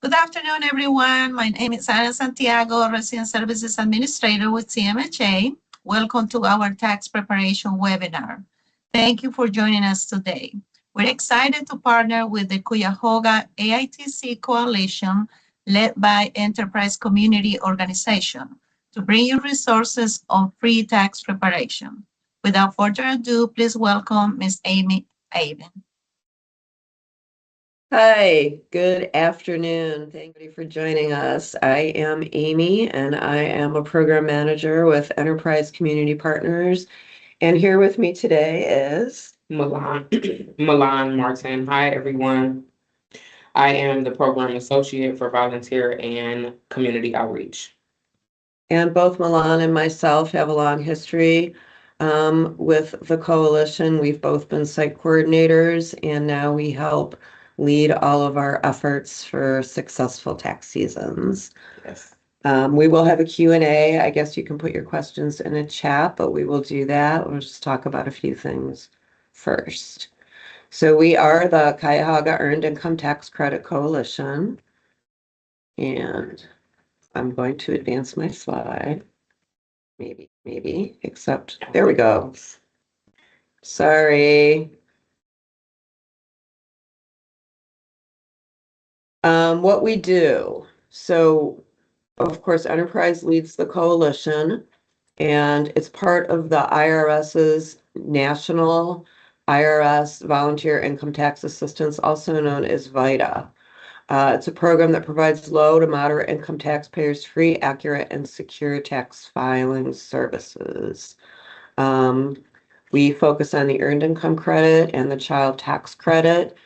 Good afternoon, everyone. My name is Ana Santiago, Resident Services Administrator with CMHA. Welcome to our tax preparation webinar. Thank you for joining us today. We're excited to partner with the Cuyahoga EITC Coalition, led by Enterprise Community Organization, to bring you resources on free tax preparation. Without further ado, please welcome Ms. Amy Avon. Hi, good afternoon. Thank you for joining us. I am Amy, and I am a program manager with Enterprise Community Partners. And here with me today is Milan Martin. Hi, everyone. I am the program associate for volunteer and community outreach. And both Milan and myself have a long history with the coalition. We've both been site coordinators, and now we help lead all of our efforts for successful tax seasons. Yes. We will have a Q&A. I guess you can put your questions in a chat, but we will do that. We'll just talk about a few things first. So we are the Cuyahoga Earned Income Tax Credit Coalition. And I'm going to advance my slide. Maybe, except there we go. Sorry. What we do. So, of course, Enterprise leads the coalition, and it's part of the IRS's National IRS Volunteer Income Tax Assistance, also known as VITA. It's a program that provides low to moderate income taxpayers free, accurate, and secure tax filing services. We focus on the earned income credit and the child tax credit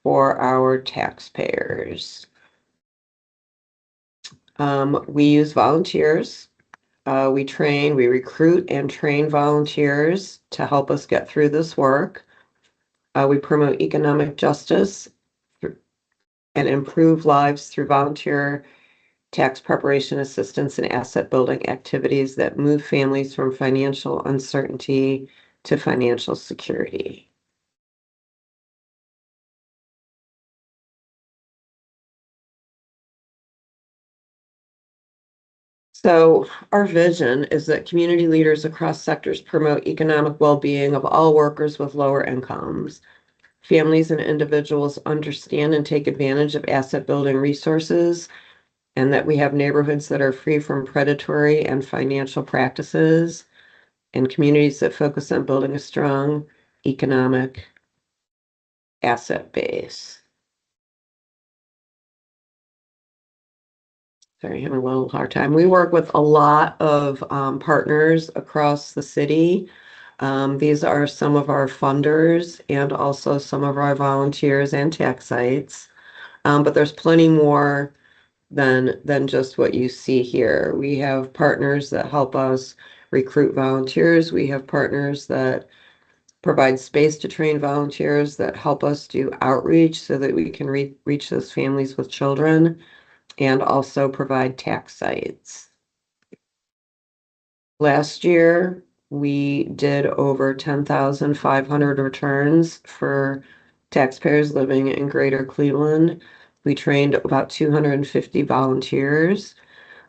for our taxpayers. We use volunteers. We recruit and train volunteers to help us get through this work. We promote economic justice and improve lives through volunteer tax preparation assistance and asset building activities that move families from financial uncertainty to financial security. So our vision is that community leaders across sectors promote economic well-being of all workers with lower incomes. Families and individuals understand and take advantage of asset building resources, and that we have neighborhoods that are free from predatory and financial practices, and communities that focus on building a strong economic asset base. Sorry, having a little hard time. We work with a lot of partners across the city. These are some of our funders and also some of our volunteers and tax sites. But there's plenty more than just what you see here. We have partners that help us recruit volunteers. We have partners that provide space to train volunteers, that help us do outreach so that we can reach those families with children, and also provide tax sites. Last year, we did over 10,500 returns for taxpayers living in Greater Cleveland. We trained about 250 volunteers.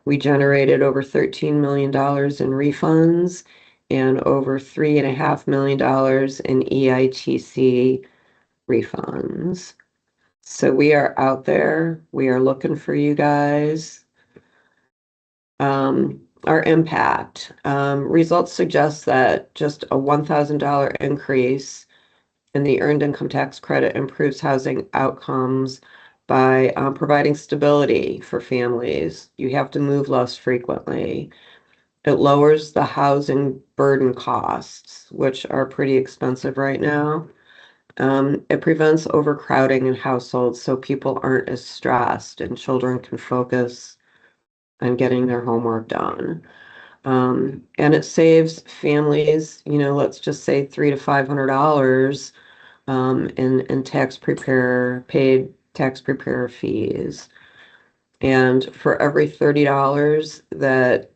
We generated over $13 million in refunds and over $3.5 million in EITC refunds. So we are out there. We are looking for you guys. Our impact. Results suggest that just a $1,000 increase in the earned income tax credit improves housing outcomes by providing stability for families. You have to move less frequently. It lowers the housing burden costs, which are pretty expensive right now. It prevents overcrowding in households so people aren't as stressed and children can focus on getting their homework done. And it saves families, let's just say $300 to $500 in paid tax preparer fees. And for every $30 that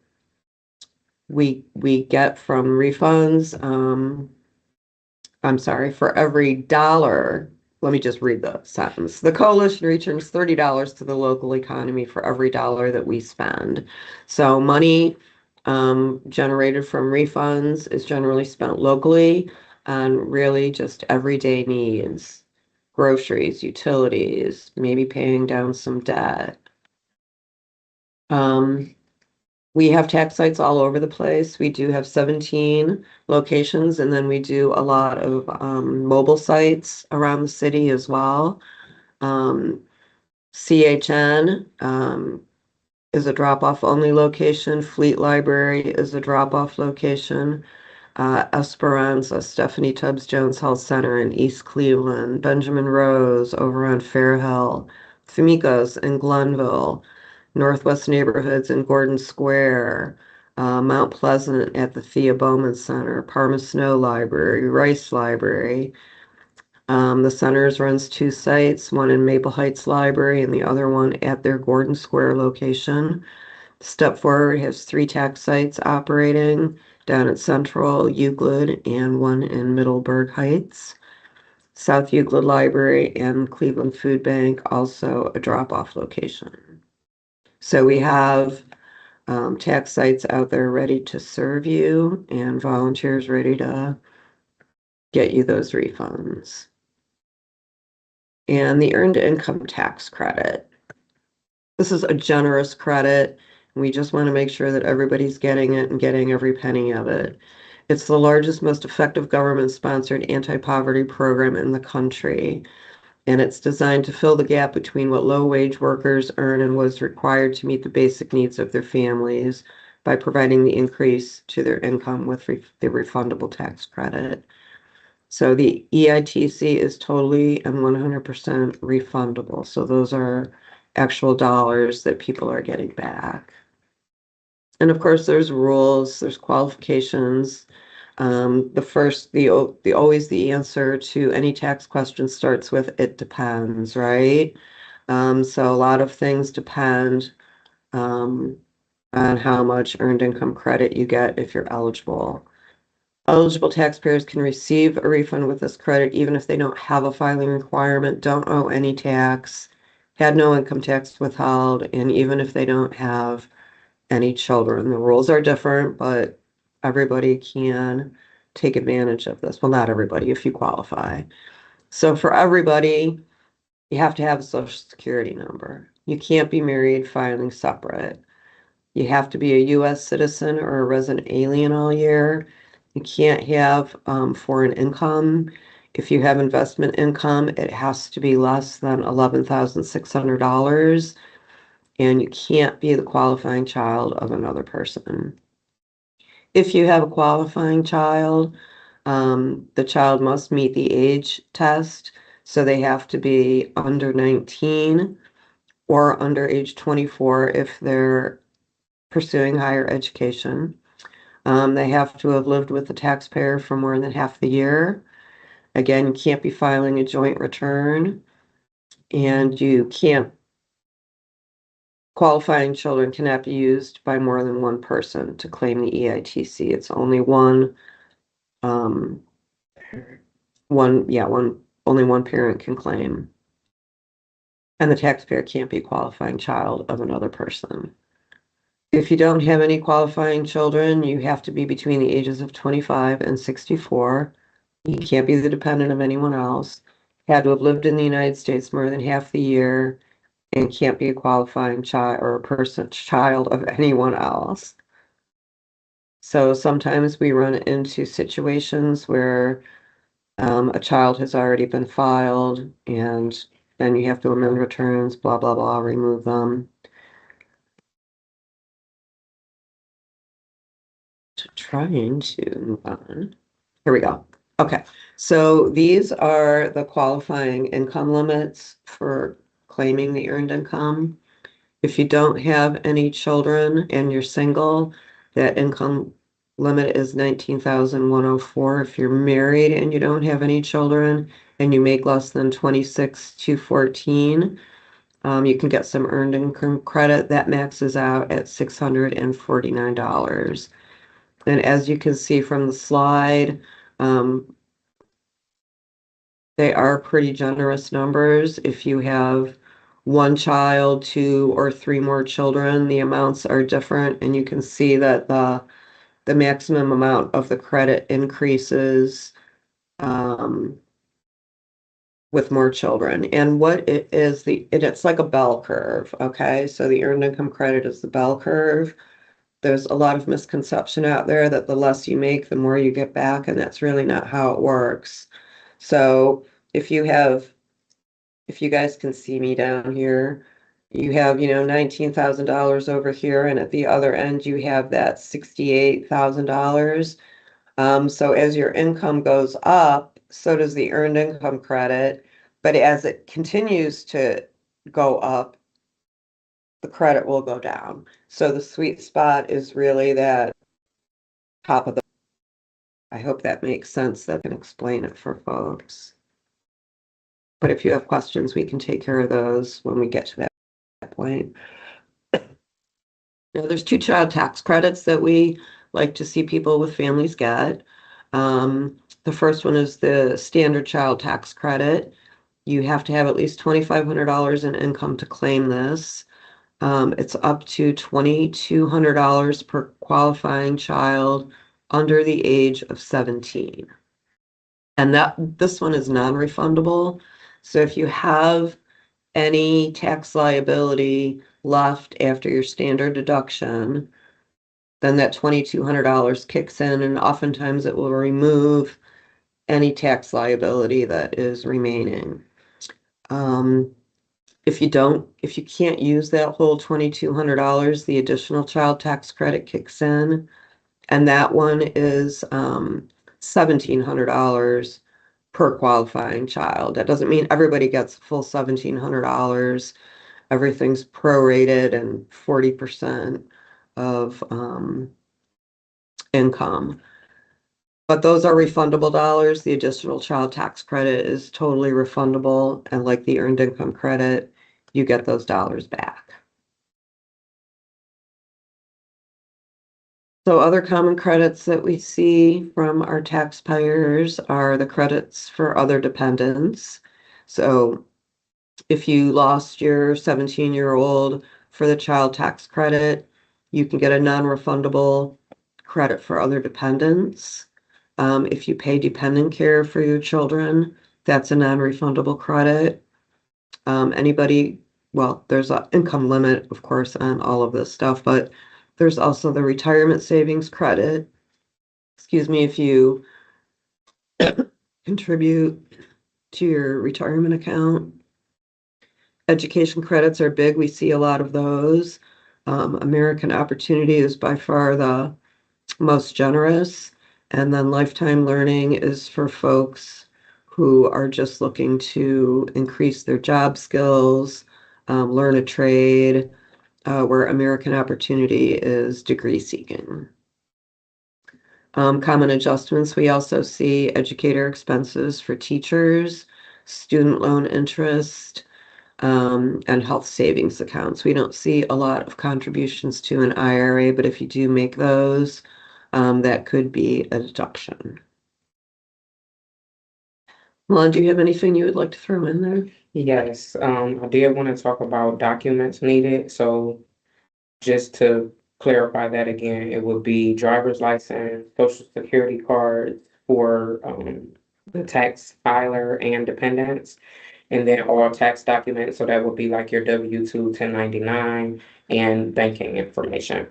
we get from refunds, for every dollar let me just read the sentence. The coalition returns $30 to the local economy for every dollar that we spend. So money generated from refunds is generally spent locally on really just everyday needs, groceries, utilities, maybe paying down some debt. We have tax sites all over the place. We do have 17 locations, and then we do a lot of mobile sites around the city as well. CHN is a drop-off only location. Fleet Library is a drop-off location. Esperanza, Stephanie Tubbs Jones Health Center in East Cleveland, Benjamin Rose over on Fair Hill, Famicos in Glenville, Northwest Neighborhoods in Gordon Square, Mount Pleasant at the Thea Bowman Center, Parma Snow Library, Rice Library. The centers runs 2 sites, one in Maple Heights Library and the other one at their Gordon Square location. Step Forward has 3 tax sites operating down at Central, Euclid, and one in Middleburg Heights. South Euclid Library and Cleveland Food Bank, also a drop-off location. So we have tax sites out there ready to serve you and volunteers ready to get you those refunds. And the earned income tax credit. This is a generous credit. We just want to make sure that everybody's getting it and getting every penny of it. It's the largest, most effective government-sponsored anti-poverty program in the country. And it's designed to fill the gap between what low-wage workers earn and what is required to meet the basic needs of their families by providing the increase to their income with the refundable tax credit. So the EITC is totally and 100% refundable. So those are actual dollars that people are getting back. And of course, there's rules, there's qualifications. Always the answer to any tax question starts with "it depends," right? So a lot of things depend on how much earned income credit you get if you're eligible. Eligible taxpayers can receive a refund with this credit even if they don't have a filing requirement, don't owe any tax, had no income tax withheld, and even if they don't have any children. The rules are different, but everybody can take advantage of this. Well, not everybody, if you qualify. So for everybody, you have to have a social security number. You can't be married, filing separate. You have to be a U.S. citizen or a resident alien all year. You can't have foreign income. If you have investment income, it has to be less than $11,600. And you can't be the qualifying child of another person. If you have a qualifying child, the child must meet the age test. So they have to be under 19 or under age 24 if they're pursuing higher education. They have to have lived with the taxpayer for more than half the year. Again, you can't be filing a joint return, and qualifying children cannot be used by more than one person to claim the EITC. It's only only one parent can claim. And the taxpayer can't be a qualifying child of another person. If you don't have any qualifying children, you have to be between the ages of 25 and 64. You can't be the dependent of anyone else. Had to have lived in the United States more than half the year, and can't be a qualifying child or a child of anyone else. So sometimes we run into situations where a child has already been filed, and then you have to amend returns, blah, blah, blah, remove them. Trying to move on. Here we go. Okay, so these are the qualifying income limits for claiming the earned income. If you don't have any children and you're single, that income limit is $19,104. If you're married and you don't have any children and you make less than $26,214, you can get some earned income credit that maxes out at $649. And as you can see from the slide, They are pretty generous numbers. If you have one child, two or three more children, the amounts are different, and you can see that the maximum amount of the credit increases with more children. And what it is, it's like a bell curve, okay? So the earned income credit is the bell curve. There's a lot of misconception out there that the less you make, the more you get back, and that's really not how it works. So if you guys can see me down here, you have, $19,000 over here, and at the other end, you have that $68,000. So as your income goes up, so does the earned income credit. But as it continues to go up, the credit will go down. So the sweet spot is really that top of the. I hope that makes sense. That can explain it for folks. But if you have questions, we can take care of those when we get to that point. Now, there's two child tax credits that we like to see people with families get. The first one is the standard child tax credit. You have to have at least $2,500 in income to claim this. It's up to $2,200 per qualifying child under the age of 17. And this one is non-refundable. So if you have any tax liability left after your standard deduction, then that $2,200 kicks in, and oftentimes it will remove any tax liability that is remaining. If you can't use that whole $2,200, the additional child tax credit kicks in, and that one is $1,700 per qualifying child. That doesn't mean everybody gets full $1,700. Everything's prorated and 40% of income. But those are refundable dollars. The additional child tax credit is totally refundable, and like the earned income credit, you get those dollars back. So other common credits that we see from our taxpayers are the credits for other dependents. So if you lost your 17-year-old for the child tax credit, you can get a non-refundable credit for other dependents. If you pay dependent care for your children, that's a non-refundable credit. Well, there's an income limit, of course, on all of this stuff, but there's also the retirement savings credit. Excuse me, if you contribute to your retirement account. Education credits are big. We see a lot of those. American Opportunity is by far the most generous. And then lifetime learning is for folks who are just looking to increase their job skills, learn a trade, where American Opportunity is degree seeking. Common adjustments, we also see educator expenses for teachers, student loan interest, and health savings accounts. We don't see a lot of contributions to an IRA, but if you do make those, that could be a deduction. Melon, do you have anything you would like to throw in there? Yes, I did want to talk about documents needed. So just to clarify that again, it would be driver's license, social security cards for the tax filer and dependents, and then all tax documents. So that would be like your W-2, 1099, and banking information.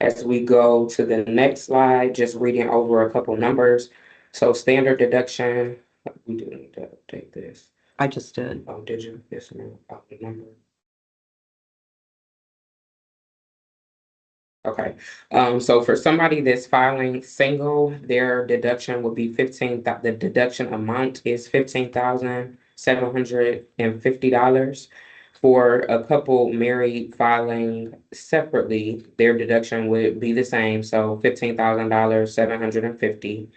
As we go to the next slide, just reading over a couple numbers. So standard deduction, we do need to update this. I just did. Oh, did you? Yes, ma'am. About the number. Okay, so for somebody that's filing single, their deduction would be the deduction amount is $15,750. For a couple married filing separately, their deduction would be the same, so $15,000, 750.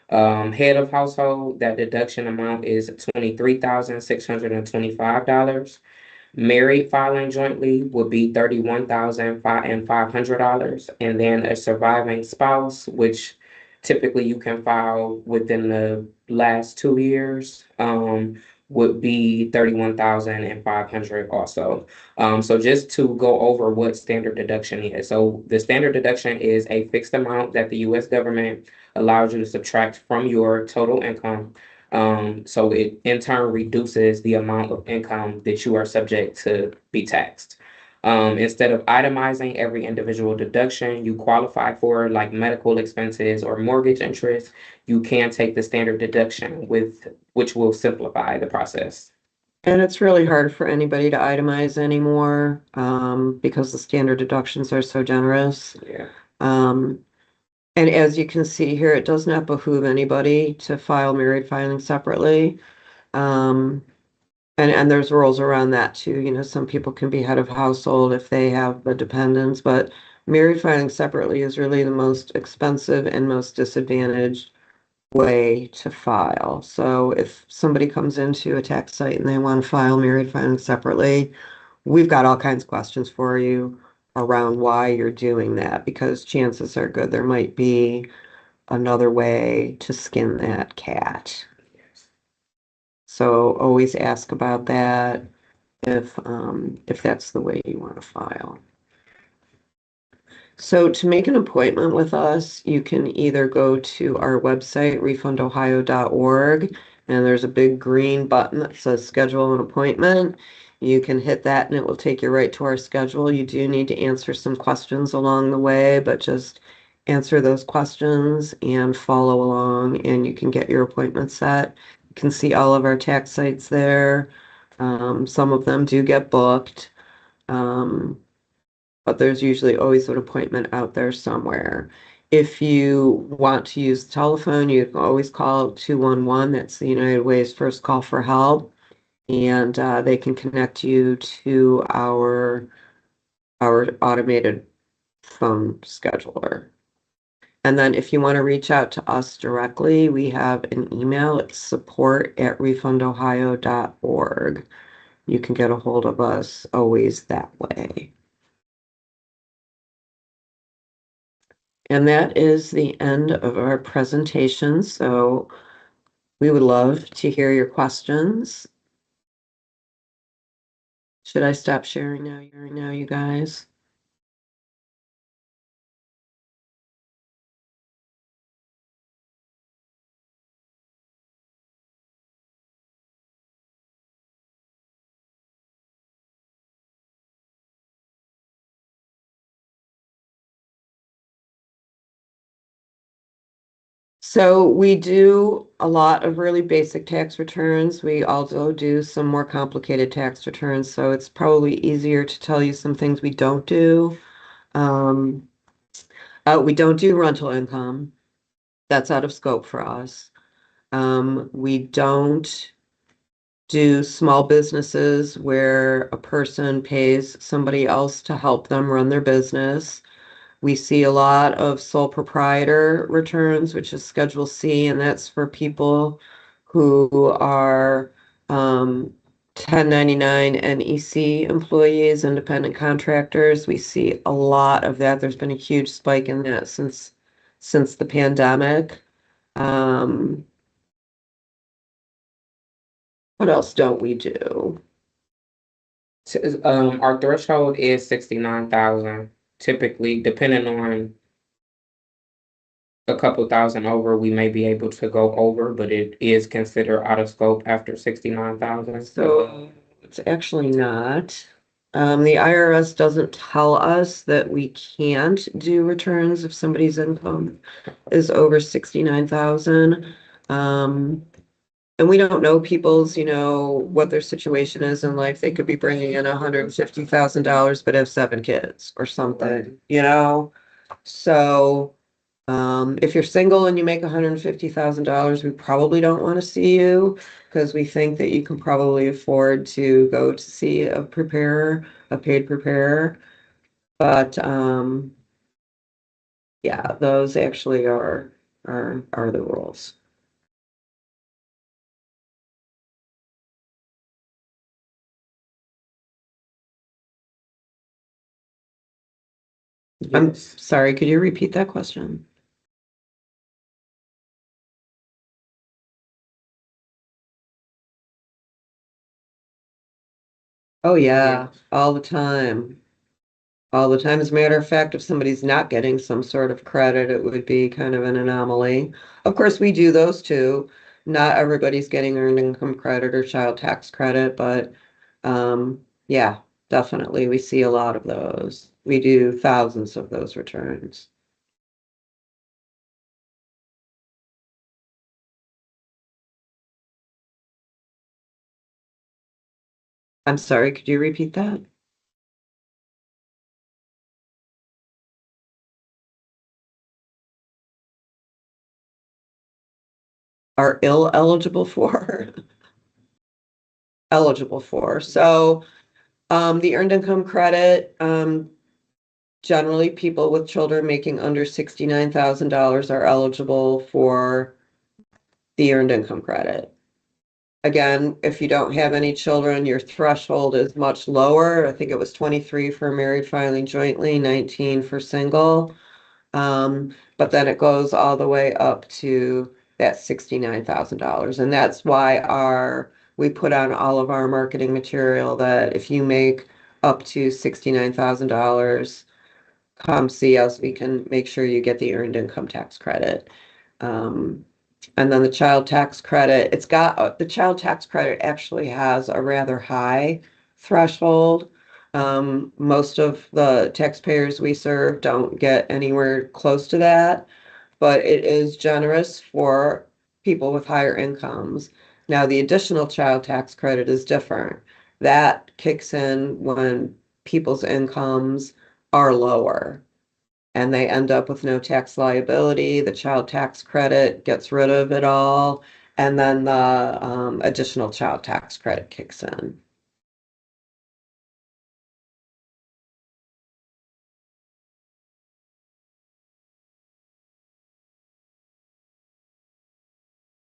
Head of household, that deduction amount is $23,625. Married filing jointly would be $31,500, and then a surviving spouse, which typically you can file within the last 2 years, would be 31,500 also. So just to go over what standard deduction is. So the standard deduction is a fixed amount that the US government allows you to subtract from your total income. So it in turn reduces the amount of income that you are subject to be taxed. Instead of itemizing every individual deduction you qualify for, like medical expenses or mortgage interest, you can take the standard deduction which will simplify the process. And it's really hard for anybody to itemize anymore, because the standard deductions are so generous. Yeah. And as you can see here, it does not behoove anybody to file married filing separately. And there's rules around that too. You know, some people can be head of household if they have the dependents, but married filing separately is really the most expensive and most disadvantaged way to file. So if somebody comes into a tax site and they want to file married filing separately, we've got all kinds of questions for you around why you're doing that, because chances are good there might be another way to skin that cat. Yes. So always ask about that if that's the way you want to file. So to make an appointment with us, you can either go to our website, refundohio.org, and there's a big green button that says schedule an appointment. You can hit that and it will take you right to our schedule. You do need to answer some questions along the way, but just answer those questions and follow along and you can get your appointment set. You can see all of our tax sites there. Some of them do get booked. But there's usually always an appointment out there somewhere. If you want to use telephone, you can always call 211. That's the United Way's first call for help. And they can connect you to our automated phone scheduler. And then if you want to reach out to us directly, we have an email. It's support@refundohio.org. You can get a hold of us always that way. And that is the end of our presentation. So we would love to hear your questions. Should I stop sharing now, you guys? So we do a lot of really basic tax returns. We also do some more complicated tax returns. So it's probably easier to tell you some things we don't do. We don't do rental income. That's out of scope for us. We don't do small businesses where a person pays somebody else to help them run their business. We see a lot of sole proprietor returns, which is Schedule C, and that's for people who are 1099 NEC employees, independent contractors. We see a lot of that. There's been a huge spike in that since the pandemic. What else don't we do? Our threshold is 69,000. Typically, depending on a couple thousand over, we may be able to go over, but it is considered out of scope after 69,000. So it's actually not. The IRS doesn't tell us that we can't do returns if somebody's income is over 69,000. And we don't know people's, what their situation is in life. They could be bringing in $150,000, but have 7 kids or something, So, if you're single and you make $150,000, we probably don't want to see you because we think that you can probably afford to go to see a preparer, a paid preparer. But, yeah, those actually are the rules. I'm Yes. sorry, could you repeat that question? Oh, yeah, all the time. All the time. As a matter of fact, if somebody's not getting some sort of credit, it would be kind of an anomaly. Of course, we do those too. Not everybody's getting earned income credit or child tax credit, but yeah, definitely we see a lot of those. We do thousands of those returns. I'm sorry, could you repeat that? Are ill eligible for? Eligible for. So the earned income credit, generally people with children making under $69,000 are eligible for the earned income credit. Again, if you don't have any children, your threshold is much lower. I think it was 23 for married filing jointly, 19 for single. But then it goes all the way up to that $69,000. And that's why we put on all of our marketing material that if you make up to $69,000, come see us. We can make sure you get the earned income tax credit. And then the child tax credit, the child tax credit actually has a rather high threshold. Most of the taxpayers we serve don't get anywhere close to that, but it is generous for people with higher incomes. Now, the additional child tax credit is different. That kicks in when people's incomes are lower and they end up with no tax liability. The child tax credit gets rid of it all, and then the additional child tax credit kicks in.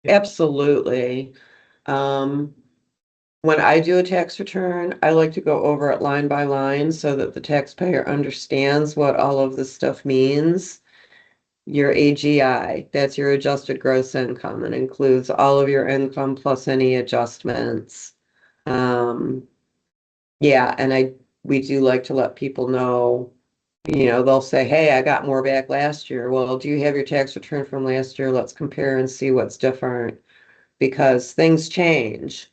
Absolutely. Um, when I do a tax return, I like to go over it line by line so that the taxpayer understands what all of this stuff means. Your AGI, that's your adjusted gross income, and includes all of your income plus any adjustments. Um, Yeah, and we do like to let people know, they'll say, hey, I got more back last year. Well, do you have your tax return from last year? Let's compare and see what's different because things change.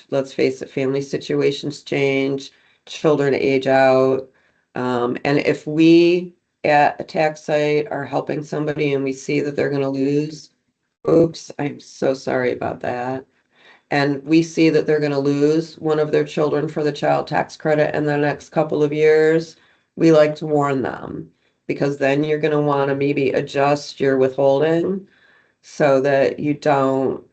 Let's face it, family situations change, children age out. And if we at a tax site are helping somebody and we see that they're going to lose, oops, I'm so sorry about that. And we see that they're going to lose one of their children for the child tax credit in the next couple of years, we like to warn them because then you're going to want to maybe adjust your withholding so that you don't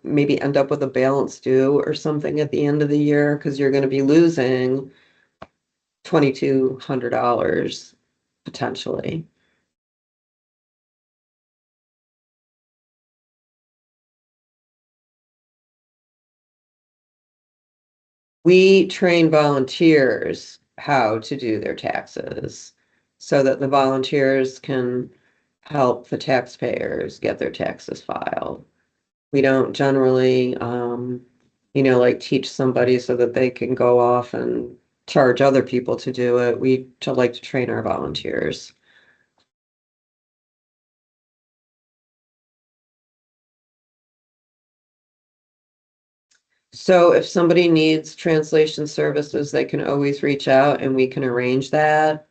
maybe end up with a balance due or something at the end of the year because you're going to be losing $2,200 potentially. We train volunteers how to do their taxes so that the volunteers can help the taxpayers get their taxes filed. We don't generally, like teach somebody so that they can go off and charge other people to do it. We like to train our volunteers. So if somebody needs translation services, they can always reach out and we can arrange that.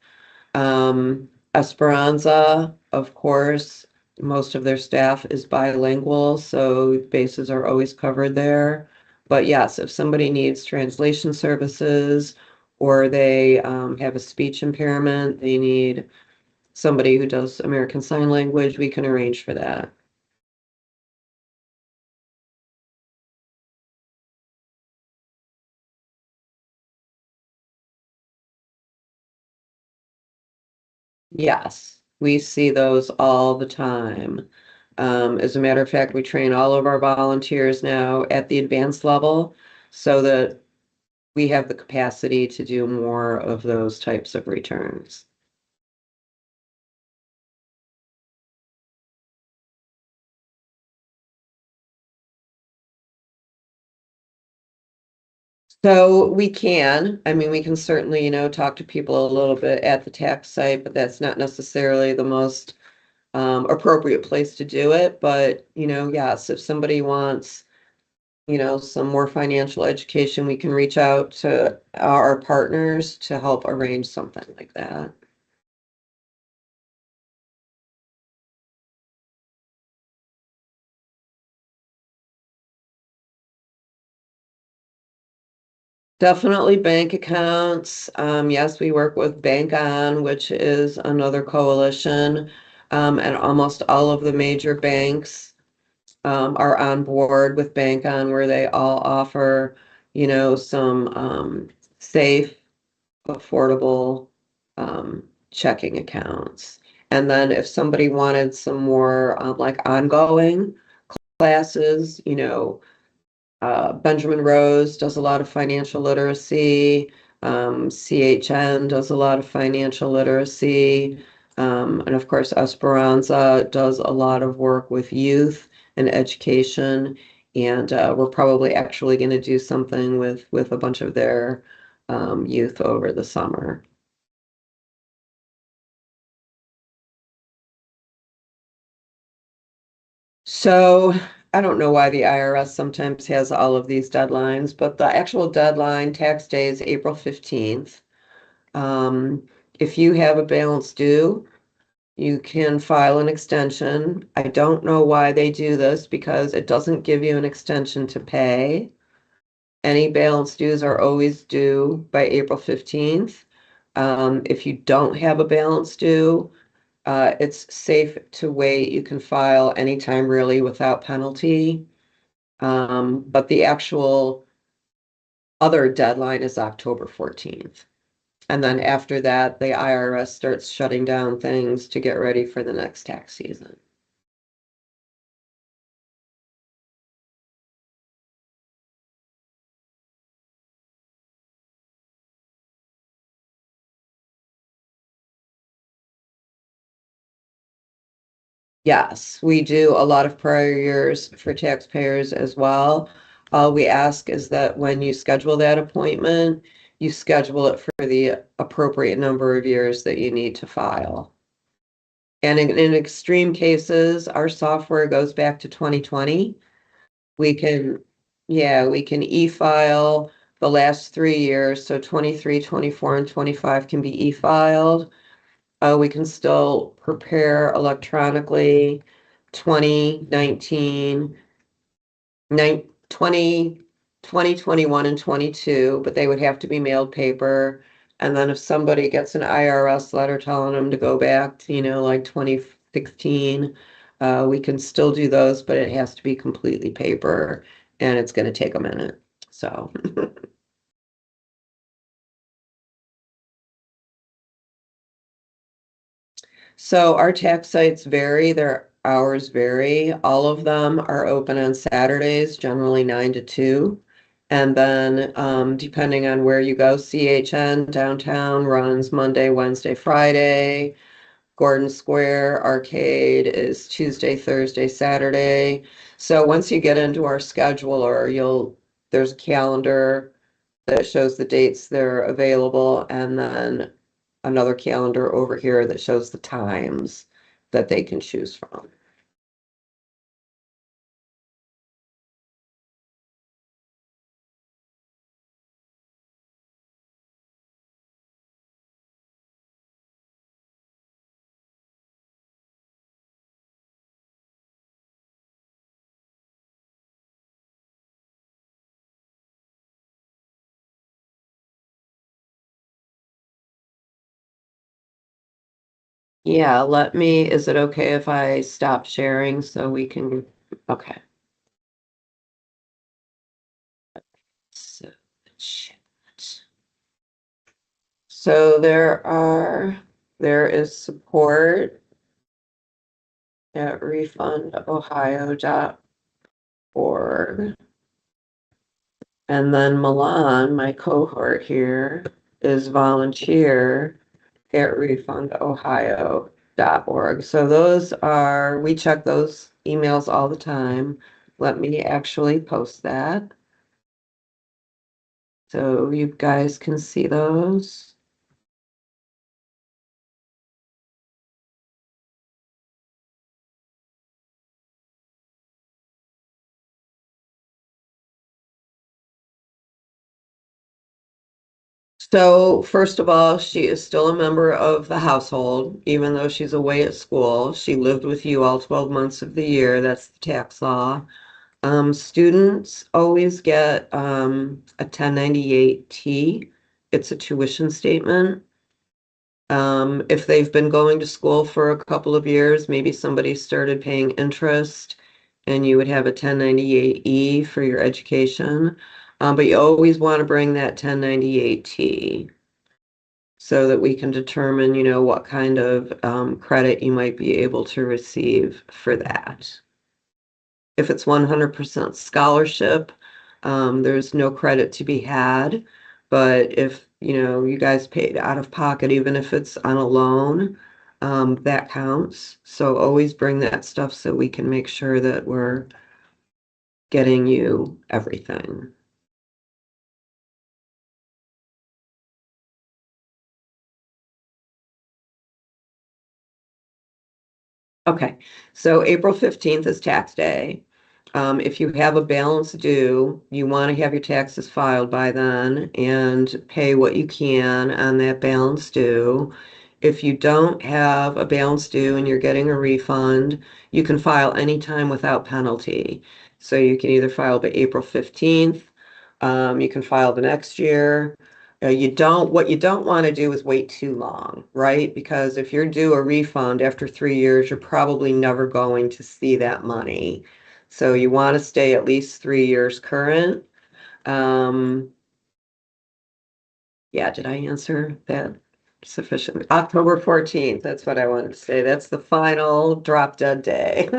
Esperanza, of course, most of their staff is bilingual, so bases are always covered there. But yes, if somebody needs translation services or they have a speech impairment, they need somebody who does American Sign Language, we can arrange for that. Yes, we see those all the time. As a matter of fact, we train all of our volunteers now at the advanced level so that we have the capacity to do more of those types of returns. So we can, I mean, we can certainly, talk to people a little bit at the tax site, but that's not necessarily the most appropriate place to do it. But, yes, if somebody wants, some more financial education, we can reach out to our partners to help arrange something like that. Definitely bank accounts. Yes, we work with Bank On, which is another coalition. And almost all of the major banks are on board with Bank On, where they all offer, some safe, affordable checking accounts. And then if somebody wanted some more like ongoing classes, Benjamin Rose does a lot of financial literacy. CHN does a lot of financial literacy. And of course, Esperanza does a lot of work with youth and education. And we're probably actually going to do something with a bunch of their youth over the summer. So I don't know why the IRS sometimes has all of these deadlines, but the actual deadline, tax day, is April 15th. If you have a balance due, you can file an extension. I don't know why they do this because it doesn't give you an extension to pay. Any balance dues are always due by April 15th. If you don't have a balance due, it's safe to wait. You can file anytime really without penalty. But the actual other deadline is October 14th. And then after that, the IRS starts shutting down things to get ready for the next tax season. Yes, we do a lot of prior years for taxpayers as well. All we ask is that when you schedule that appointment, you schedule it for the appropriate number of years that you need to file. And in extreme cases, our software goes back to 2020. We can, yeah, we can e-file the last 3 years. So 23, 24, and 25 can be e-filed. We can still prepare electronically 2019, 20, 2021, and 22, but they would have to be mailed paper. And then if somebody gets an IRS letter telling them to go back to, like 2016, we can still do those, but it has to be completely paper and it's going to take a minute. So. So our tax sites vary, their hours vary. All of them are open on Saturdays, generally 9 to 2. And then depending on where you go, CHN downtown runs Monday, Wednesday, Friday. Gordon Square Arcade is Tuesday, Thursday, Saturday. So once you get into our scheduler, there's a calendar that shows the dates they're available, and then another calendar over here that shows the times that they can choose from. Yeah, is it okay if I stop sharing so we can, okay. So, chat. So there is support at refundohio.org. And then Milan, my cohort here, is volunteer at refundohio.org. So we check those emails all the time. Let me actually post that. So you guys can see those. So first of all, she is still a member of the household, even though she's away at school. She lived with you all 12 months of the year. That's the tax law. Students always get a 1098-T. It's a tuition statement. If they've been going to school for a couple of years, maybe somebody started paying interest and you would have a 1098-E for your education. But you always want to bring that 1098-T so that we can determine, what kind of credit you might be able to receive for that. If it's 100% scholarship, there's no credit to be had. But if, you guys paid out of pocket, even if it's on a loan, that counts. So always bring that stuff so we can make sure that we're getting you everything. Okay, so April 15th is tax day. If you have a balance due, you want to have your taxes filed by then and pay what you can on that balance due. If you don't have a balance due and you're getting a refund, you can file anytime without penalty. So you can either file by April 15th, you can file the next year. What you don't want to do is wait too long, right? Because if you're due a refund after 3 years, you're probably never going to see that money. So you want to stay at least 3 years current. Yeah, did I answer that sufficiently? October 14th, that's what I wanted to say. That's the final drop dead day.